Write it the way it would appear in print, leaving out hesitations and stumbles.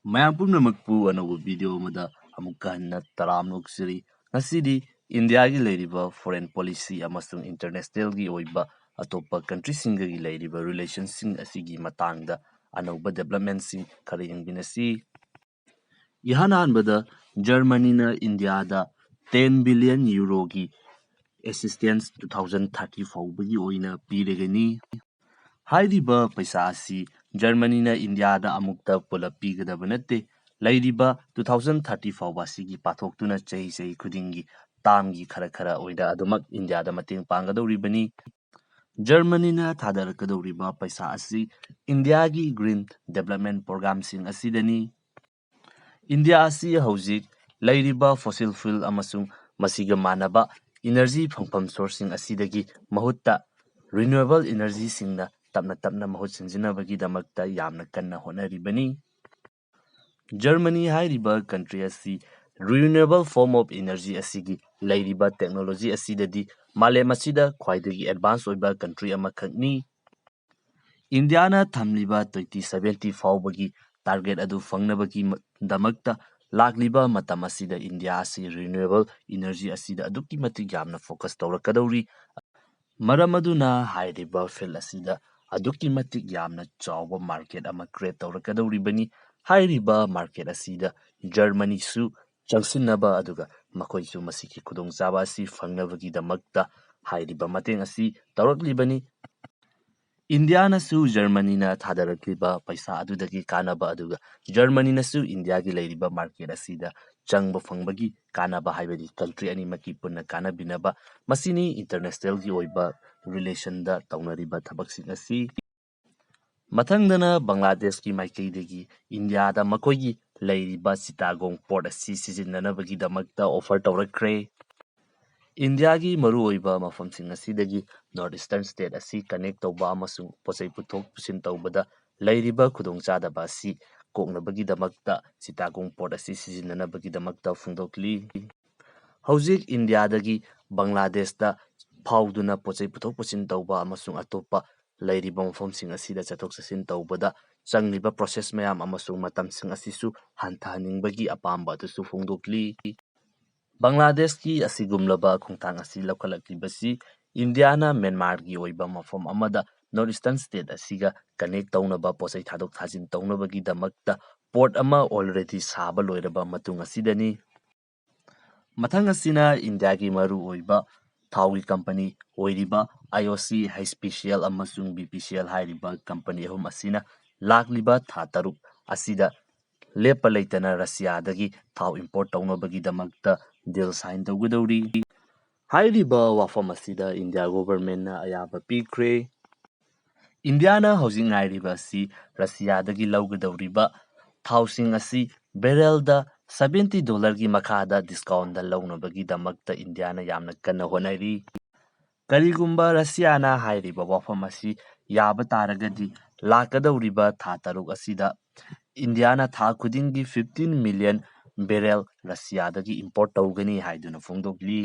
ꯃꯌꯥꯝ ꯄꯨꯝꯅꯃꯛꯄꯨ ꯑꯅꯧꯕ ꯚꯤꯗꯤꯑꯣ ꯑꯃꯗ ꯑꯃꯨꯛꯀ ꯍꯟꯅ ꯇꯔꯥꯝꯅ ꯑꯣꯛꯆꯔꯤ꯫ ꯉꯁꯤꯗꯤ ꯏꯟꯗꯤꯌꯥꯒꯤ ꯂꯩꯔꯤꯕ ꯐꯣꯔꯦꯟ ꯄꯣꯂꯤꯁꯤ ꯑꯃꯁꯨꯡ ꯏꯟꯇꯔꯅꯦꯁꯅꯦꯜꯒꯤ ꯑꯣꯏꯕ ꯑꯇꯣꯞꯄ ꯀꯟꯇ꯭ꯔꯤꯁꯤꯡꯒꯒꯤ ꯂꯩꯔꯤꯕ ꯔꯤꯂꯦꯁꯟꯁꯤꯡ ꯑꯁꯤꯒꯤ ꯃꯇꯥꯡꯗ ꯑꯅꯧꯕ ꯗꯦꯕꯂꯞꯃꯦꯟꯠꯁꯤꯡ ꯈꯔ ꯌꯦꯡꯃꯤꯟꯅꯁꯤ꯫ ꯏꯍꯥꯟ ꯍꯥꯟꯕꯗ ꯖꯔꯃꯅꯤꯅ ꯏꯟꯗꯤꯌꯥꯗ 10 ꯕꯤꯂꯤꯌꯟ ꯌꯨꯔꯣꯒꯤ ꯑꯦꯁꯤꯁꯇꯦꯟꯁ 2030 ꯐꯥꯎꯕꯒꯤ ꯑꯣꯏꯅ ꯄꯤꯔꯒꯅꯤ꯫ ꯍꯥꯏꯔꯤꯕ ꯄꯩꯁꯥ ꯑꯁꯤ ꯖꯔꯃꯅꯤꯅ ꯏꯟꯗꯤꯌꯥꯗ ꯑꯃꯨꯛꯇ ꯄꯨꯂꯞ ꯄꯤꯒꯗꯕ ꯅꯠꯇꯦ, ꯂꯩꯔꯤꯕ 2030 ꯐꯥꯎꯕ ꯑꯁꯤꯒꯤ ꯄꯥꯊꯣꯛꯇꯨꯅ ꯆꯍꯤ ꯈꯨꯗꯤꯡꯒꯤ ꯇꯥꯝꯒꯤ ꯈꯔ ꯑꯣꯏꯅ ꯑꯗꯨꯃꯛ ꯏꯟꯗꯤꯌꯥꯗ ꯃꯇꯦꯡ ꯄꯥꯡꯒꯗꯧꯔꯤꯕꯅꯤ꯫ ꯖꯔꯃꯅꯤꯅ ꯊꯥꯗꯔꯛꯀꯗꯧꯔꯤꯕ ꯄꯩꯁꯥ ꯑꯁꯤ ꯏꯟꯗꯤꯌꯥꯒꯤ ꯒ꯭ꯔꯤꯟ ꯗꯦꯕꯂꯞꯃꯦꯟꯠ ꯄ꯭ꯔꯣꯒ꯭ꯔꯥꯝꯁꯤꯡ ꯑꯁꯤꯗꯅꯤ꯫ ꯏꯟꯗꯤꯌꯥ ꯑꯁꯤ ꯍꯧꯖꯤꯛ ꯂꯩꯔꯤꯕ ꯐꯣꯁꯤꯜ ꯐ꯭ꯌꯨꯜ ꯑꯃꯁꯨꯡ ꯃꯁꯤꯒ ꯃꯥꯟꯅꯕ ꯏꯅꯔꯖꯤ ꯐꯪꯐꯝ ꯁꯣꯔꯁꯁꯤꯡ ꯑꯁꯤꯗꯒꯤ ꯃꯍꯨꯠꯇ ꯔꯤꯅ꯭ꯌꯨꯑꯦꯕꯜ ꯏꯅꯔꯖꯤꯁꯤꯡꯅ ꯇꯞꯅ ꯃꯍꯨꯠ ꯁꯤꯟꯖꯤꯟꯅꯕꯒꯤꯗꯃꯛꯇ ꯌꯥꯝꯅ ꯀꯟꯅ ꯍꯣꯠꯅꯔꯤꯕꯅꯤ꯫ ꯖꯔꯃꯅꯤ ꯍꯥꯏꯔꯤꯕ ꯀꯟꯇ꯭ꯔꯤ ꯑꯁꯤ ꯔꯤꯅ꯭ꯌꯨꯑꯦꯕꯜ ꯐꯣꯔꯝ ꯑꯣꯐ ꯏꯅꯔꯖꯤ ꯑꯁꯤꯒꯤ ꯂꯩꯔꯤꯕ ꯇꯦꯛꯅꯣꯂꯣꯖꯤ ꯑꯁꯤꯗꯗꯤ ꯃꯥꯂꯦꯝ ꯑꯁꯤꯗ ꯈ꯭ꯋꯥꯏꯗꯒꯤ ꯑꯦꯗꯚꯥꯟꯁ ꯑꯣꯏꯕ ꯀꯟꯇ꯭ꯔꯤ ꯑꯃꯈꯛꯅꯤ꯫ ꯏꯟꯗꯤꯌꯥꯅ ꯊꯝꯂꯤꯕ 2070 ꯐꯥꯎꯕꯒꯤ ꯇꯥꯔꯒꯦꯠ ꯑꯗꯨ ꯐꯪꯅꯕꯒꯤꯗꯃꯛꯇ ꯂꯥꯛꯂꯤꯕ ꯃꯇꯝ ꯑꯁꯤꯗ ꯏꯟꯗꯤꯌꯥ ꯑꯁꯤ ꯔꯤꯅ꯭ꯌꯨꯑꯦꯕꯜ ꯏꯅꯔꯖꯤ ꯑꯁꯤꯗ ꯑꯗꯨꯛꯀꯤ ꯃꯇꯤꯛ ꯌꯥꯝꯅ ꯐꯣꯀꯁ ꯇꯧꯔꯛꯀꯗꯧꯔꯤ꯫ ꯃꯔꯝ ꯑꯗꯨꯅ ꯍꯥꯏꯔꯤꯕ ꯐꯤꯜꯗ ꯑꯁꯤꯗ ꯑꯗꯨꯛꯀꯤ ꯃꯇꯤꯛ ꯌꯥꯝꯅ ꯆꯥꯎꯕ ꯃꯥꯔꯀꯦꯠ ꯑꯃ ꯀ꯭ꯔꯤꯌꯦꯠ ꯇꯧꯔꯛꯀꯗꯧꯔꯤꯕꯅꯤ꯫ ꯍꯥꯏꯔꯤꯕ ꯃꯥꯔꯀꯦꯠ ꯑꯁꯤꯗ ꯖꯔꯃꯅꯤꯁꯨ ꯆꯪꯁꯤꯟꯅꯕ ꯑꯗꯨꯒ ꯃꯈꯣꯏꯁꯨ ꯃꯁꯤꯒꯤ ꯈꯨꯗꯣꯡꯆꯥꯕ ꯑꯁꯤ ꯐꯪꯅꯕꯒꯤꯗꯃꯛꯇ ꯍꯥꯏꯔꯤꯕ ꯃꯇꯦꯡ ꯑꯁꯤ ꯇꯧꯔꯛꯂꯤꯕꯅꯤ꯫ ꯏꯟꯗꯤꯌꯥꯅꯁꯨ ꯖꯔꯃꯅꯤꯅ ꯊꯥꯗꯔꯛꯂꯤꯕ ꯄꯩꯁꯥ ꯑꯗꯨꯗꯒꯤ ꯀꯥꯟꯅꯕ ꯑꯗꯨꯒ ꯖꯔꯃꯅꯤꯅꯁꯨ ꯏꯟꯗꯤꯌꯥꯒꯤ ꯂꯩꯔꯤꯕ ꯃꯥꯔꯀꯦꯠ ꯑꯁꯤꯗ ꯆꯪꯕ ꯐꯪꯕꯒꯤ ꯀꯥꯟꯅꯕ ꯍꯥꯏꯕꯗꯤ ꯀꯟꯇ꯭ꯔꯤ ꯑꯅꯤꯃꯛꯀꯤ ꯄꯨꯟꯅ ꯀꯥꯟꯅꯕꯤꯅꯕ ꯃꯁꯤꯅꯤ ꯏꯟꯇꯔꯅꯦꯁꯅꯦꯜꯒꯤ ꯑꯣꯏꯕ ꯔꯤꯂꯦꯁꯟꯗ ꯇꯧꯅꯔꯤꯕ ꯊꯕꯛꯁꯤꯡ ꯑꯁꯤ꯫ ꯃꯊꯪꯗꯅ ꯕꯪꯒ꯭ꯂꯥꯗꯦꯁꯀꯤ ꯃꯥꯏꯀꯩꯗꯒꯤ ꯏꯟꯗꯤꯌꯥꯗ ꯃꯈꯣꯏꯒꯤ ꯂꯩꯔꯤꯕ ꯆꯤꯇꯥꯒꯣꯡ ꯄꯣꯔꯠ ꯑꯁꯤ ꯁꯤꯖꯤꯟꯅꯅꯕꯒꯤꯗꯃꯛꯇ ꯑꯣꯐꯔ ꯇꯧꯔꯛꯈ꯭ꯔꯦ꯫ ꯏꯟꯗꯤꯌꯥꯒꯤ ꯃꯔꯨꯑꯣꯏꯕ ꯃꯐꯝꯁꯤꯡ ꯑꯁꯤꯗꯒꯤ ꯅꯣꯔꯠ ꯏꯁꯇꯔꯟ ꯁ꯭ꯇꯦꯠ ꯑꯁꯤ ꯀꯅꯦꯛ ꯇꯧꯕ ꯑꯃꯁꯨꯡ ꯄꯣꯠꯆꯩ ꯄꯨꯊꯣꯛ ꯄꯨꯁꯤꯟ ꯇꯧꯕꯗ ꯂꯩꯔꯤꯕ ꯈꯨꯗꯣꯡꯆꯥꯗꯕ ꯑꯁꯤ ꯀꯣꯛꯅꯕꯒꯤꯗꯃꯛꯇ ꯆꯤꯇꯥꯒꯣꯡ ꯄꯣꯔꯠ ꯑꯁꯤ ꯁꯤꯖꯤꯟꯅꯅꯕꯒꯤꯗꯃꯛꯇ ꯐꯣꯡꯗꯣꯛꯂꯤ꯫ ꯍꯧꯖꯤꯛ ꯏꯟꯗꯤꯌꯥꯗꯒꯤ ꯕꯪꯒ꯭ꯂꯥꯗꯦꯁꯇ ꯐꯥꯎꯗꯨꯅ ꯄꯣꯠꯆꯩ ꯄꯨꯊꯣꯛ ꯄꯨꯁꯤꯟ ꯇꯧꯕ ꯑꯃꯁꯨꯡ ꯑꯇꯣꯞꯄ ꯂꯩꯔꯤꯕ ꯃꯐꯝꯁꯤꯡ ꯑꯁꯤꯗ ꯆꯠꯊꯣꯛ ꯆꯠꯁꯤꯟ ꯇꯧꯕꯗ ꯆꯪꯂꯤꯕ ꯄ꯭ꯔꯣꯁꯦꯁ ꯃꯌꯥꯝ ꯑꯃꯁꯨꯡ ꯃꯇꯝꯁꯤꯡ ꯑꯁꯤꯁꯨ ꯍꯟꯊꯍꯟꯅꯤꯡꯕꯒꯤ ꯑꯄꯥꯝꯕ ꯑꯗꯨꯁꯨ ꯐꯣꯡꯗꯣꯛꯂꯤ꯫ ꯕꯪꯒ꯭ꯂꯥꯗꯦꯁꯀꯤ ꯑꯁꯤꯒꯨꯝꯂꯕ ꯈꯣꯡꯊꯥꯡ ꯑꯁꯤ ꯂꯧꯈꯠꯂꯛꯂꯤꯕꯁꯤ ꯏꯟꯗꯤꯌꯥꯅ ꯃ꯭ꯌꯥꯟꯃꯥꯔꯒꯤ ꯑꯣꯏꯕ ꯃꯐꯝ ꯑꯃꯗ ꯅꯣꯔꯠ ꯏꯁꯇꯔꯟ ꯁ꯭ꯇꯦꯠ ꯑꯁꯤꯒ ꯀꯅꯦꯛ ꯇꯧꯅꯕ ꯄꯣꯠꯆꯩ ꯊꯥꯗꯣꯛ ꯊꯥꯖꯤꯟ ꯇꯧꯅꯕꯒꯤꯗꯃꯛꯇ ꯄꯣꯔꯠ ꯑꯃ ꯑꯣꯜꯔꯦꯗꯤ ꯁꯥꯕ ꯂꯣꯏꯔꯕ ꯃꯇꯨꯡ ꯑꯁꯤꯗꯅꯤ꯫ ꯃꯊꯪ ꯑꯁꯤꯅ ꯏꯟꯗꯤꯌꯥꯒꯤ ꯃꯔꯨ ꯑꯣꯏꯕ ꯊꯥꯎꯒꯤ ꯀꯝꯄꯅꯤ ꯑꯣꯏꯔꯤꯕ IOC, HPCL ꯑꯃꯁꯨꯡ BPCL ꯍꯥꯏꯔꯤꯕ ꯀꯝꯄꯅꯤ ꯑꯍꯨꯝ ꯑꯁꯤꯅ ꯂꯥꯛꯂꯤꯕ ꯊꯥ 6 ꯑꯁꯤꯗ ꯂꯦꯞꯄ ꯂꯩꯇꯅ ꯔꯁꯤꯌꯥꯗꯒꯤ ꯊꯥꯎ ꯏꯝꯄꯣꯔꯠ ꯇꯧꯅꯕꯒꯤꯗꯃꯛꯇ ꯗꯤꯜ ꯁꯥꯏꯟ ꯇꯧꯒꯗꯧꯔꯤ꯫ ꯍꯥꯏꯔꯤꯕ ꯋꯥꯐꯝ ꯑꯁꯤꯗ ꯏꯟꯗꯤꯌꯥ ꯒꯣꯚꯔꯟꯃꯦꯟꯠꯅ ꯑꯌꯥꯕ ꯄꯤꯈ꯭ꯔꯦ꯫ ꯏꯟꯗꯤꯌꯥꯅ ꯍꯧꯖꯤꯛ ꯉꯥꯏꯔꯤꯕ ꯑꯁꯤ ꯔꯁꯤꯌꯥꯗꯒꯤ ꯂꯧꯒꯗꯧꯔꯤꯕ ꯊꯥꯎꯁꯤꯡ ꯑꯁꯤ ꯕꯦꯔꯦꯜꯗ $70ꯒꯤ ꯃꯈꯥꯗ ꯗꯤꯁꯀꯥꯎꯟꯗ ꯂꯧꯅꯕꯒꯤꯗꯃꯛꯇ ꯏꯟꯗꯤꯌꯥꯅ ꯌꯥꯝꯅ ꯀꯟꯅ ꯍꯣꯠꯅꯔꯤ꯫ ꯀꯔꯤꯒꯨꯝꯕ ꯔꯁꯤꯌꯥꯅ ꯍꯥꯏꯔꯤꯕ ꯋꯥꯐꯝ ꯑꯁꯤ ꯌꯥꯕ ꯇꯥꯔꯒꯗꯤ ꯂꯥꯛꯀꯗꯧꯔꯤꯕ ꯊꯥ 6 ꯑꯁꯤꯗ ꯏꯟꯗꯤꯌꯥꯅ ꯊꯥ ꯈꯨꯗꯤꯡꯒꯤ 15 ꯃꯤꯂꯤꯌꯟ ꯕꯦꯔꯦꯜ ꯔꯁꯤꯌꯥꯗꯒꯤ ꯏꯝꯄꯣꯔꯠ ꯇꯧꯒꯅꯤ ꯍꯥꯏꯗꯨꯅ ꯐꯣꯡꯗꯣꯛꯂꯤ꯫